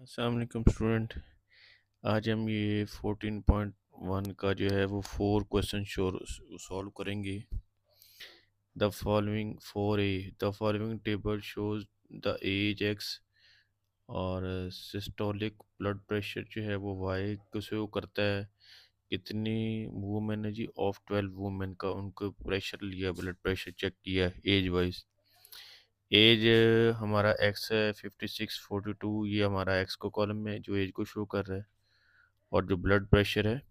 अस्सलाम वालेकुम स्टूडेंट। आज हम ये 14.1 का जो है वो 4 क्वेश्चन सॉल्व करेंगे। The following table shows the age x और सिस्टोलिक ब्लड प्रेशर जो है वो वाई को शो करता है। कितनी वुमेन है जी? ऑफ 12 वुमेन का उनको प्रेशर लिया, ब्लड प्रेशर चेक किया एज वाइज। एज हमारा एक्स है 56, 42, ये हमारा एक्स को कॉलम में जो एज को शो कर रहा है। और जो ब्लड प्रेशर है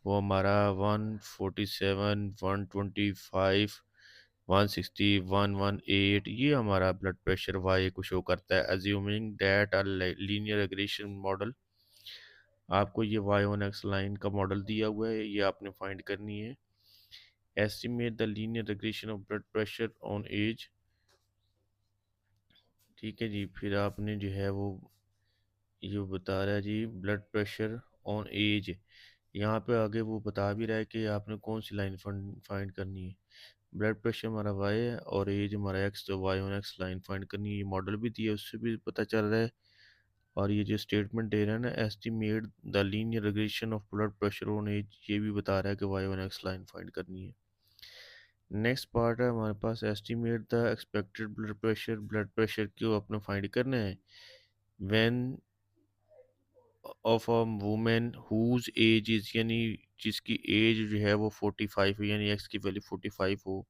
वो हमारा 147, 125, 160, 118, ये हमारा ब्लड प्रेशर वाई को शो करता है। Assuming that a linear regression model, आपको ये वाई ऑन एक्स लाइन का मॉडल दिया हुआ है, ये आपने फाइंड करनी है। Estimate the linear regression of blood pressure on age. ठीक है जी, फिर आपने जो है वो ये बता रहा है जी ब्लड प्रेशर ऑन एज। यहाँ पे आगे वो बता भी रहा है कि आपने कौन सी लाइन फाइंड करनी है। ब्लड प्रेशर हमारा वाई है और एज हमारा एक्स, तो y on x line find करनी है। ये मॉडल भी दिया है, उससे भी पता चल रहा है। और ये जो स्टेटमेंट दे रहा है ना, estimate the linear regression of blood pressure on age, ये भी बता रहा है कि y on x line find करनी है। नेक्स्ट पार्ट है हमारे पास estimate the expected blood pressure को अपने फाइंड करना है when of a woman whose age is, यानी जिसकी एज जो है वो 45 है, यानी एक्स की वैल्यू 45 हो।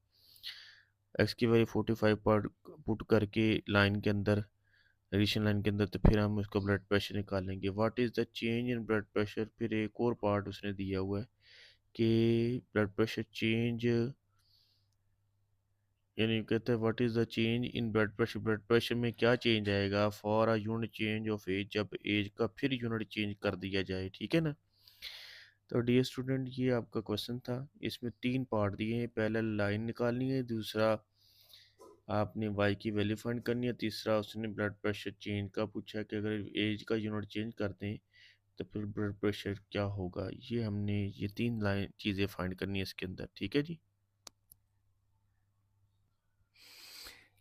एक्स की वैल्यू 45 पर पुट करके लाइन के अंदर, एडिशन लाइन के अंदर, तो फिर हम उसका ब्लड प्रेशर निकालेंगे। What is the change in blood pressure, फिर एक और पार्ट उसने दिया हुआ है कि ब्लड प्रेशर चेंज, यानी कहते हैं what is the change in blood pressure में क्या चेंज आएगा for a unit change of age, जब एज का फिर यूनिट चेंज कर दिया जाए। ठीक है ना। तो डियर स्टूडेंट, ये आपका क्वेश्चन था। इसमें 3 पार्ट दिए हैं। पहला लाइन निकालनी है, दूसरा आपने वाई की वैल्यू फाइंड करनी है, तीसरा उसने ब्लड प्रेशर चेंज का पूछा है कि अगर एज का यूनिट चेंज कर दें तो फिर ब्लड प्रेशर क्या होगा। ये हमने ये 3 लाइन चीज़ें फाइंड करनी है इसके अंदर। ठीक है जी।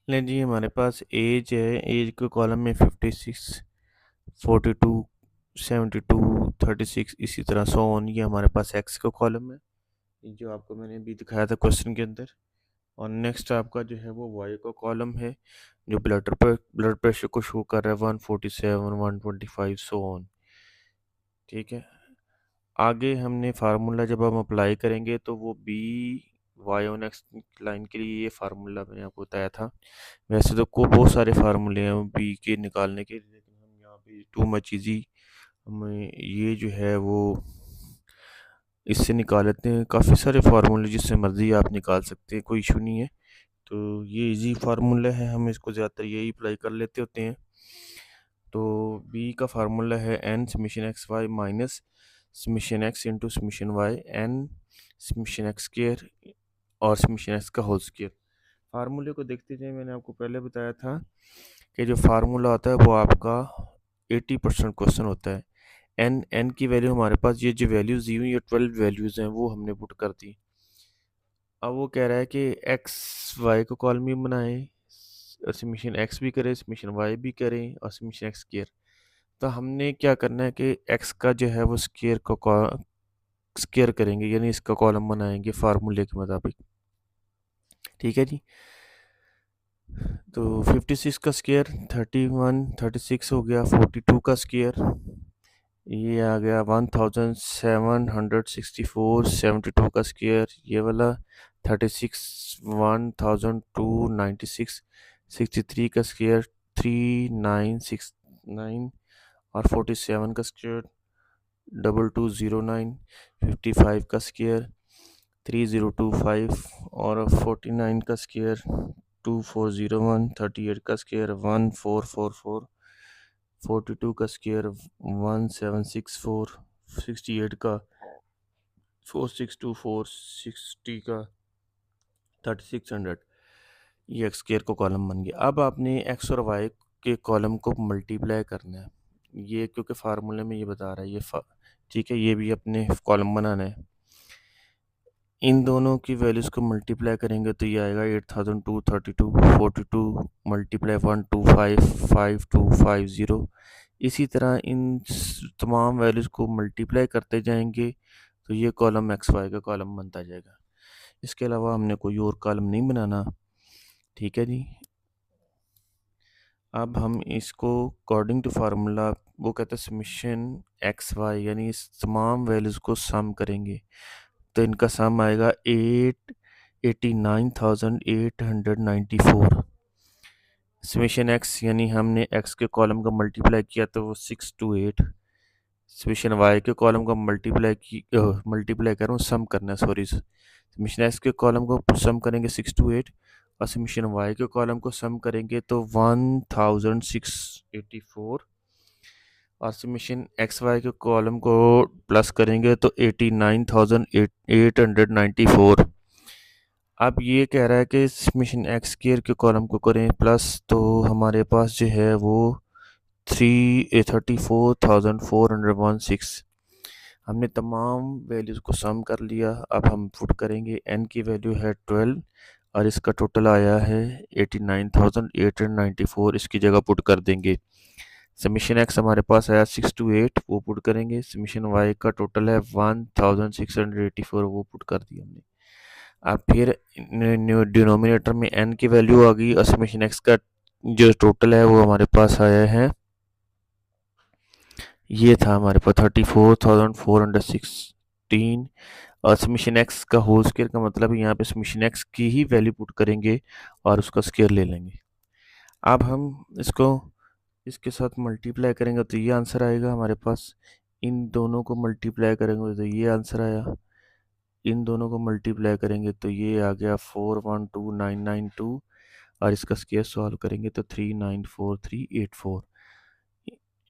लें जी, हमारे पास एज है, एज के कॉलम में 56, 42, 72, 36, इसी तरह सो ऑन, ये हमारे पास एक्स का कॉलम है, जो आपको मैंने अभी दिखाया था क्वेश्चन के अंदर। और नेक्स्ट आपका जो है वो वाई का कॉलम है, जो ब्लड प्रेशर को शो कर रहा है 147, 125, सो ऑन। ठीक है। आगे हमने फार्मूला जब हम अप्लाई करेंगे तो वो b y on x line के लिए, ये फार्मूला मैंने आपको बताया था। वैसे तो को बहुत सारे फार्मूले हैं बी के निकालने के, लेकिन हम यहाँ पे टू मच इजी, हमें ये जो है वो इससे निकाल लेते हैं। काफ़ी सारे फार्मूले जिससे मर्जी आप निकाल सकते हैं, कोई इशू नहीं है। तो ये इजी फार्मूला है, हम इसको ज़्यादातर यही अप्लाई कर लेते होते हैं। तो बी का फार्मूला है n summation x y minus summation x into summation y, n summation x square और समीशन एक्स का होल स्क्वायर। फार्मूले को देखते जाए, मैंने आपको पहले बताया था कि जो फार्मूला होता है वो आपका 80% क्वेश्चन होता है। एन की वैल्यू हमारे पास, ये जो वैल्यूज़ दी हुई, ये 12 वैल्यूज़ हैं, वो हमने पुट कर दी। अब वो कह रहा है कि एक्स वाई को कॉलम भी बनाएं, समीशन एक्स भी करें, समीशन वाई भी करें और समीशन एक्स स्क्वायर। तो हमने क्या करना है कि एक्स का जो है वो स्क्वायर को स्क्वायर करेंगे, यानी इसका कॉलम बनाएंगे फार्मूले के मुताबिक। ठीक है जी। तो 56 का स्क्वायर 31, 36 हो गया। 42 का स्क्वायर ये आ गया 1764, 72 का स्क्वायर ये वाला 36, 1296, 63 का स्क्वायर 3969 और 47 का स्क्वायर 2209, 55 का स्क्वायर 3025 और 49 का स्क्वायर 2401, 38 का स्क्वायर 1444, 42 का स्क्वायर 1764, 68 का 4624, 60 का 3600, ये एक्स स्क्वायर को कॉलम बन गया। अब आपने एक्स और वाई के कॉलम को मल्टीप्लाई करना है, ये क्योंकि फार्मूले में ये बता रहा है ये ठीक है, ये भी अपने कॉलम बनाना है। इन दोनों की वैल्यूज़ को मल्टीप्लाई करेंगे तो ये आएगा 8232, 42 मल्टीप्लाई 125, 5250, इसी तरह इन तमाम वैल्यूज़ को मल्टीप्लाई करते जाएंगे तो ये कॉलम एक्स वाई का कॉलम बनता जाएगा। इसके अलावा हमने कोई और कॉलम नहीं बनाना। ठीक है जी। अब हम इसको अकॉर्डिंग टू फार्मूला वो कहते हैं समीशन एक्स वाई, यानी इस तमाम वैल्यूज़ को सम करेंगे तो इनका सम आएगा 889,894। समीशन एक्स यानी हमने एक्स के कॉलम का मल्टीप्लाई किया तो वो 628। समीशन वाई के कॉलम का मल्टीप्लाई कर रहा हूँ, सम करना है, सॉरी। समीशन एक्स के कॉलम को सम करेंगे 628 और समीशन वाई के कॉलम को सम करेंगे तो 1684 और समीशन एक्स वाई के कॉलम को प्लस करेंगे तो 89,894। अब ये कह रहा है कि समीशन एक्स स्क्वायर के कॉलम को करें प्लस, तो हमारे पास जो है वो 34,416। हमने तमाम वैल्यूज़ को सम कर लिया। अब हम पुट करेंगे, n की वैल्यू है 12 और इसका टोटल आया है 89,894। इसकी जगह पुट कर देंगे। समीशन एक्स हमारे पास आया 628, वो पुट करेंगे। समीशन वाई का टोटल है 1684, वो पुट कर दिया हमने। अब फिर डिनोमिनेटर में n की वैल्यू आ गई और समीशन एक्स का जो टोटल है वो हमारे पास आया है, ये था हमारे पास 34,416 और समीशन एक्स का होल स्क्वायर का मतलब यहाँ पे समीशन एक्स की ही वैल्यू पुट करेंगे और उसका स्क्वायर ले लेंगे। अब हम इसको इसके साथ मल्टीप्लाई करेंगे तो ये आंसर आएगा हमारे पास। इन दोनों को मल्टीप्लाई करेंगे तो ये आंसर आया। इन दोनों को मल्टीप्लाई करेंगे तो ये आ गया 412992 और इसका स्क्वायर सॉल्व करेंगे तो 394384।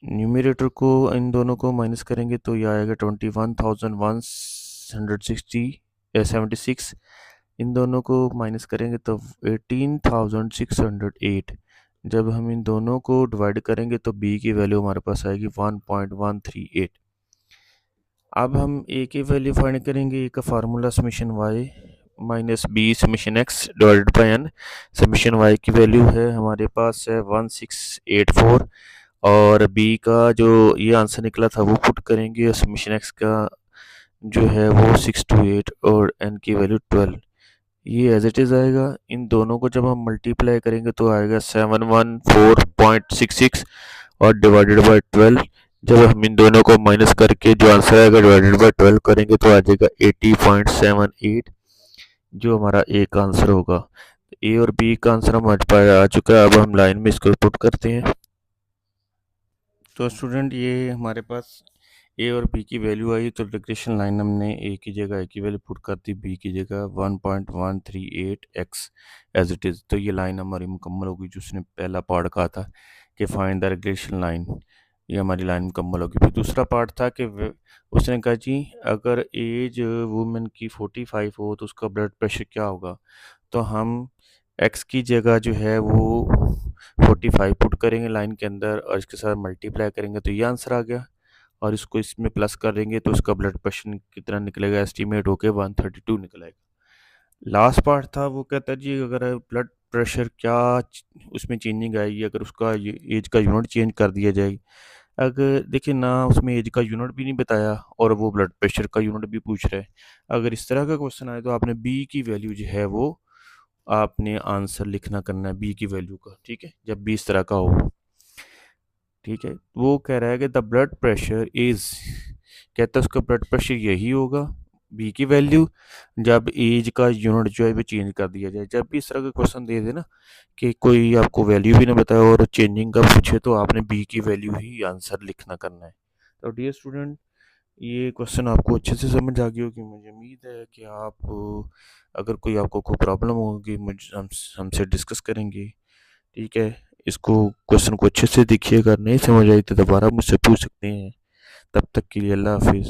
न्यूमरेटर को इन दोनों को माइनस करेंगे तो ये आएगा 21,176। इन दोनों को माइनस करेंगे तो 18,608। जब हम इन दोनों को डिवाइड करेंगे तो b की वैल्यू हमारे पास आएगी 1.138। अब हम a की वैल्यू फाइंड करेंगे। a का formula summation y minus b summation x divided by n। Summation y की वैल्यू है हमारे पास है 1684 और b का जो ये आंसर निकला था वो पुट करेंगे और समीशन x का जो है वो 628 और n की वैल्यू 12, ये एज इट इज़ आएगा। इन दोनों को जब हम मल्टीप्लाई करेंगे तो आएगा 714.66 और डिवाइडेड बाई 12। जब हम इन दोनों को माइनस करके जो आंसर आएगा डिवाइडेड बाई 12 करेंगे तो आ जाएगा 80.78, जो हमारा ए का आंसर होगा। ए और बी का आंसर हमारे पास आ चुका है। अब हम लाइन में इसको पुट करते हैं। तो स्टूडेंट ये हमारे पास ए और बी की वैल्यू आई तो रिग्रेशन लाइन हमने ए की जगह ए की वैल्यू पुट कर दी, बी की जगह 1.138x एज इट इज़। तो ये लाइन हमारी मुकम्मल होगी। जो उसने पहला पार्ट कहा था कि फाइंड द रिग्रेशन लाइन, ये हमारी लाइन मुकम्मल होगी। फिर दूसरा पार्ट था कि उसने कहा जी अगर एज वुमेन की 45 हो तो उसका ब्लड प्रेशर क्या होगा। तो हम एक्स की जगह जो है वो 45 पुट करेंगे लाइन के अंदर और इसके साथ मल्टीप्लाई करेंगे तो ये आंसर आ गया और इसको इसमें प्लस करेंगे तो उसका ब्लड प्रेशर कितना निकलेगा, एस्टीमेट होके 132 निकलेगा। लास्ट पार्ट था वो कहता है जी अगर ब्लड प्रेशर क्या उसमें चेंजिंग आएगी अगर उसका एज का यूनिट चेंज कर दिया जाए। अगर देखिए ना उसमें एज का यूनिट भी नहीं बताया और वो ब्लड प्रेशर का यूनिट भी पूछ रहा है। अगर इस तरह का क्वेश्चन आए तो आपने बी की वैल्यू जो है वो आपने आंसर लिखना करना है बी की वैल्यू का। ठीक है, जब बी इस तरह का हो। ठीक है, वो कह रहा है कि द ब्लड प्रेशर इज, कहता है उसका ब्लड प्रेशर यही होगा बी की वैल्यू जब एज का यूनिट जो है वो चेंज कर दिया जाए। जब भी इस तरह का क्वेश्चन दे देना कि कोई आपको वैल्यू भी ना बताए और चेंजिंग का पूछे तो आपने बी की वैल्यू ही आंसर लिखना करना है। तो डियर स्टूडेंट ये क्वेश्चन आपको अच्छे से समझ आ गई होगी। मुझे उम्मीद है कि आप अगर कोई आपको कोई प्रॉब्लम होगी मुझे हमसे डिस्कस करेंगे। ठीक है, इसको क्वेश्चन को अच्छे से देखिएगा, नहीं समझ आई तो दोबारा मुझसे पूछ सकते हैं। तब तक के लिए अल्लाह हाफिज़।